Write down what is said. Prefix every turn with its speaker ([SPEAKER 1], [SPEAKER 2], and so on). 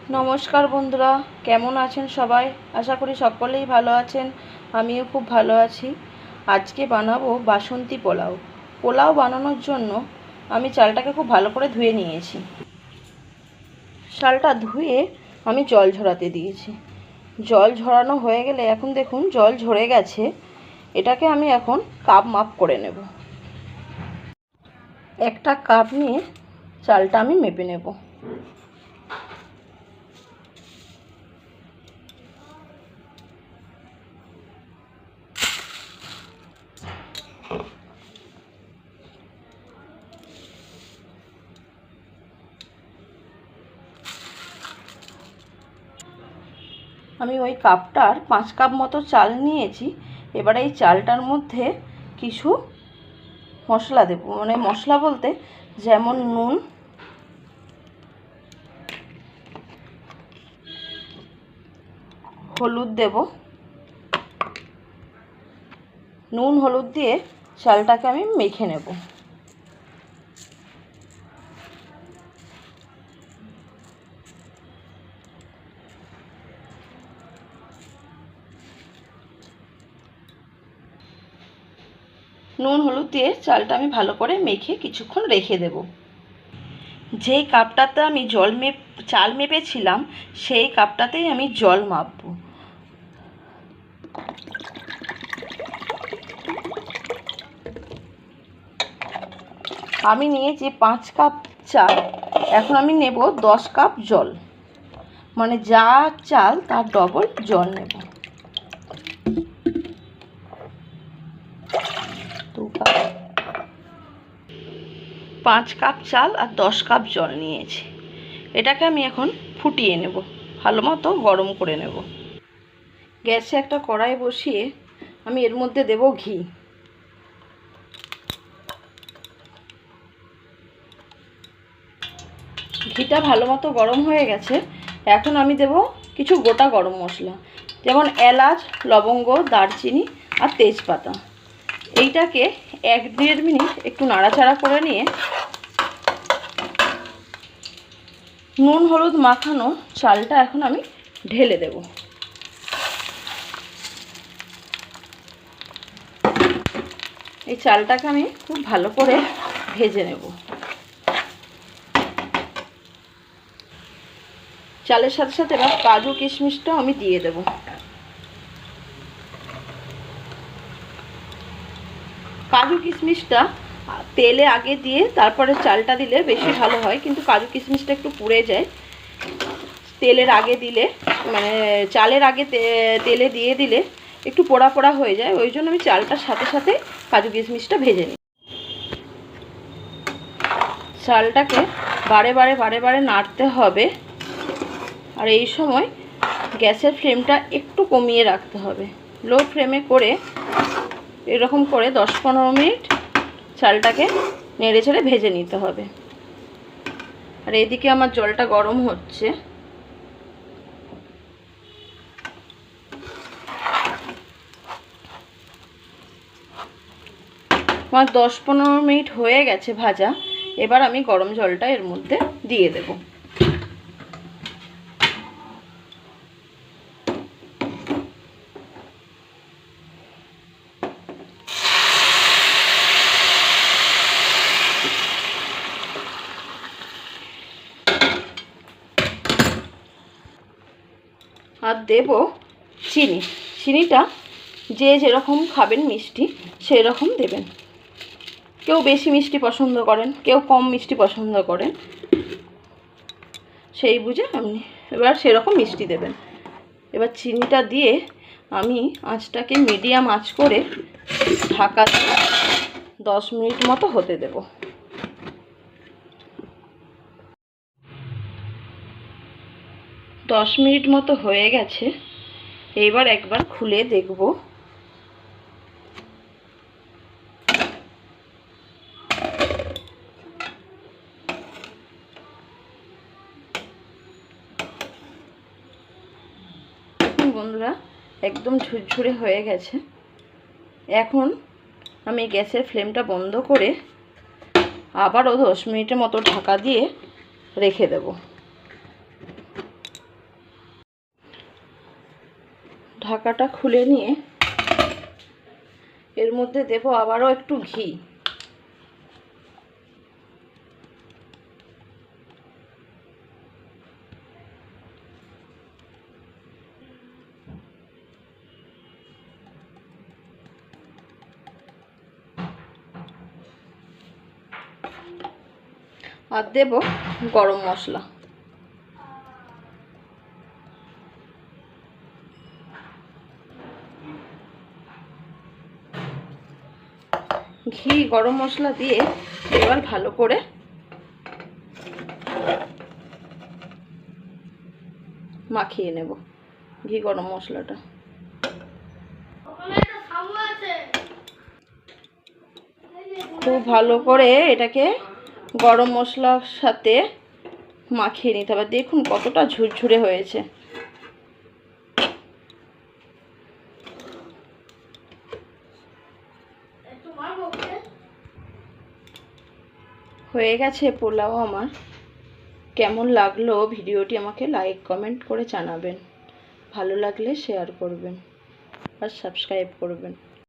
[SPEAKER 1] নমস্কার বন্ধুরা, কেমন আছেন সবাই? আশা করি সকলেই ভালো আছেন। আমিও খুব ভালো আছি। আজকে বানাবো বাসন্তী পোলাও। পোলাও বানানোর জন্য আমি চালটাকে খুব ভালো করে ধুয়ে নিয়েছি। চালটা ধুয়ে আমি জল ঝরাতে দিয়েছি। জল ঝরানো হয়ে গেলে এখন দেখুন জল ঝরে গেছে। এটাকে আমি এখন কাপ মাপ করে নেব। একটা কাপ নিয়ে চালটা আমি মেপে নেব। আমি ওই কাপটার 5 কাপ মতো চাল নিয়েছি। এবারে এই চালটার মধ্যে কিছু মশলা দেব, মানে মশলা বলতে যেমন নুন, হলুদ দেব। নুন হলুদ দিয়ে চালটাকে আমি মেখে নেব। নুন হলুদ দিয়ে চালটা আমি ভালো করে মেখে কিছুক্ষণ রেখে দেব। যেই কাপটাতে আমি চাল মেপেছিলাম সেই কাপটাতেই আমি জল মাপবো। আমি নিয়েছি 5 কাপ চাল, এখন আমি নেব 10 কাপ জল, মানে যা চাল তার ডবল জল নেব। 5 কাপ চাল আর 10 কাপ জল নিয়েছি। এটাকে আমি এখন ফুটিয়ে নেব, ভালো মতো গরম করে নেব। গ্যাসে একটা কড়াই বসিয়ে আমি এর মধ্যে দেব ঘি। ঘিটা ভালো মতো গরম হয়ে গেছে। এখন আমি দেব কিছু গোটা গরম মশলা, যেমন এলাচ, লবঙ্গ, দারচিনি আর তেজপাতা। এইটাকে 1-1.5 মিনিট একটু নাড়াচাড়া করে নিয়ে নুন হলুদ মাখানো চালটা এখন আমি ঢেলে দেব। এই চালটাকে আমি খুব ভালো করে ভেজে নেব। চালের সাথে সাথে এবার কাজু কিশমিশটাও আমি দিয়ে দেব। কাজু কিশমিশটা তেলে আগে দিয়ে তারপরে চালটা দিলে বেশি ভালো হয়, কিন্তু কাজু কিশমিশটা একটু পুড়ে যায়। তেলের আগে দিলে, মানে চালের আগে তেলে দিয়ে দিলে একটু পোড়া পোড়া হয়ে যায়। ওই জন্য আমি চালটার সাথে সাথে কাজু কিশমিশটা ভেজে নিই। চালটাকে বারে বারে নাড়তে হবে, আর এই সময় গ্যাসের ফ্লেমটা একটু কমিয়ে রাখতে হবে। লো ফ্লেমে করে এরকম করে 10-15 মিনিট চালটাকে নেড়ে ছেড়ে ভেজে নিতে হবে। আর এদিকে আমার জলটা গরম হচ্ছে। আমার 10-15 মিনিট হয়ে গেছে ভাজা। এবার আমি গরম জলটা এর মধ্যে দিয়ে দেব। আর দেব চিনি। চিনিটা যে যেরকম খাবেন মিষ্টি সেই রকম দেবেন। কেউ বেশি মিষ্টি পছন্দ করেন, কেউ কম মিষ্টি পছন্দ করেন, সেই বুঝে আপনি এবার সেরকম মিষ্টি দেবেন। এবার চিনিটা দিয়ে আমি আঁচটাকে মিডিয়াম আঁচ করে ঢাকা দিয়ে 10 মিনিট মতো হতে দেব। 10 মিনিট মতো হয়ে গেছে। এইবার একবার খুলে দেখব। বন্ধুরা, একদম ঝুরঝুরে হয়ে গেছে। এখন আমি গ্যাসের ফ্লেমটা বন্ধ করে আবারও 10 মিনিটের মতো ঢাকা দিয়ে রেখে দেব। ঢাকাটা খুলে নিয়ে এর মধ্যে দেব আবারও একটু ঘি। আর দেব গরম মশলা। ঘি গরম মশলা দিয়ে এবার ভালো করে মাখিয়ে নেব ঘি গরম মশলাটা। খুব ভালো করে এটাকে গরম মশলার সাথে মাখিয়ে নিতে হবে। দেখুন কতটা ঝুরঝুরে হয়েছে। হয়ে গেছে পোলাও আমার। কেমন লাগলো ভিডিওটি আমাকে লাইক কমেন্ট করে জানাবেন। ভালো লাগলে শেয়ার করবেন আর সাবস্ক্রাইব করবেন।